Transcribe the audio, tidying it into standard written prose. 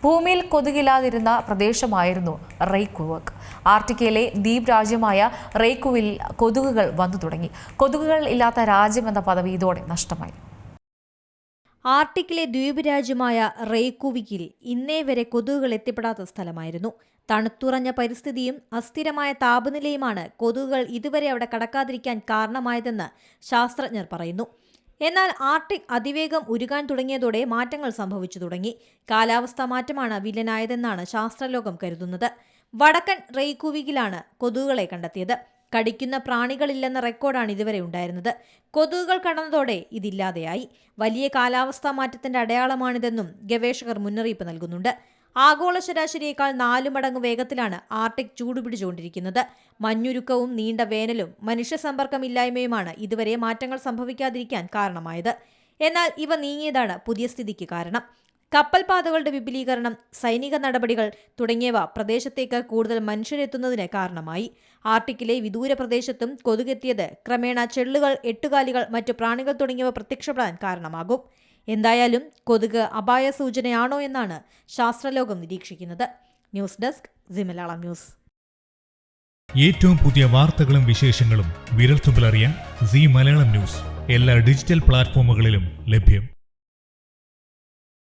ഭൂമിയിൽ കൊതുകില്ലാതിരുന്ന പ്രദേശമായിരുന്നു റെയ്കുവക്. ആർട്ടിക്കയിലെ ദ്വീപ് രാജ്യമായ റെയ്കുവിൽ കൊതുകുകൾ വന്നു തുടങ്ങി. കൊതുകുകൾ ഇല്ലാത്ത രാജ്യമെന്ന പദവി ഇതോടെ നഷ്ടമായി. ആർട്ടിക്കിലെ ദ്വീപ് രാജ്യമായ റെയ്കുവിക്കിൽ ഇന്നേ വരെ കൊതുകുകൾ എത്തിപ്പെടാത്ത സ്ഥലമായിരുന്നു. തണുത്തുറഞ്ഞ പരിസ്ഥിതിയും അസ്ഥിരമായ താപനിലയുമാണ് കൊതുകുകൾ ഇതുവരെ അവിടെ കടക്കാതിരിക്കാൻ കാരണമായതെന്ന് ശാസ്ത്രജ്ഞർ പറയുന്നു. എന്നാൽ ആർട്ടിക് അതിവേഗം ഉരുകാൻ തുടങ്ങിയതോടെ മാറ്റങ്ങൾ സംഭവിച്ചു തുടങ്ങി. കാലാവസ്ഥാ മാറ്റമാണ് വില്ലനായതെന്നാണ് ശാസ്ത്രലോകം കരുതുന്നത്. വടക്കൻ റെയ്കുവിക്കിലാണ് കൊതുകുകളെ കണ്ടെത്തിയത്. കടിക്കുന്ന പ്രാണികളില്ലെന്ന റെക്കോർഡാണ് ഇതുവരെ ഉണ്ടായിരുന്നത്. കൊതുകുകൾ കടന്നതോടെ ഇതില്ലാതെയായി. വലിയ കാലാവസ്ഥാ മാറ്റത്തിന്റെ അടയാളമാണിതെന്നും ഗവേഷകർ മുന്നറിയിപ്പ് നൽകുന്നുണ്ട്. ആഗോള ശരാശരിയേക്കാൾ 4 മടങ്ങ് വേഗത്തിലാണ് ആർട്ടിക് ചൂടുപിടിച്ചുകൊണ്ടിരിക്കുന്നത്. മഞ്ഞുരുക്കവും നീണ്ട വേനലും മനുഷ്യ സമ്പർക്കമില്ലായ്മയുമാണ് ഇതുവരെ മാറ്റങ്ങൾ സംഭവിക്കാതിരിക്കാൻ കാരണമായത്. എന്നാൽ ഇവ നീങ്ങിയതാണ് പുതിയ സ്ഥിതിക്ക് കാരണം. കപ്പൽ പാതകളുടെ വിപുലീകരണം, സൈനിക നടപടികൾ തുടങ്ങിയവ പ്രദേശത്തേക്ക് കൂടുതൽ മനുഷ്യരെത്തുന്നതിന് കാരണമായി. ആർട്ടിക്കിലെ വിദൂര പ്രദേശത്തും കൊതുകെത്തിയത് ക്രമേണ ചെള്ളുകൾ, എട്ടുകാലികൾ, മറ്റു പ്രാണികൾ തുടങ്ങിയവ പ്രത്യക്ഷപ്പെടാൻ കാരണമാകും. എന്തായാലും കൊതുക് അപായ സൂചനയാണോ എന്നാണ് ശാസ്ത്രലോകം നിരീക്ഷിക്കുന്നത്. News desk C Malayalam news. ഏറ്റവും പുതിയ വാർത്തകളും വിശേഷങ്ങളും വിരൽത്തുമ്പിലറിയാൻ സി മലയാളം ന്യൂസ് എല്ലാ ഡിജിറ്റൽ പ്ലാറ്റ്ഫോമുകളിലും ലഭ്യം.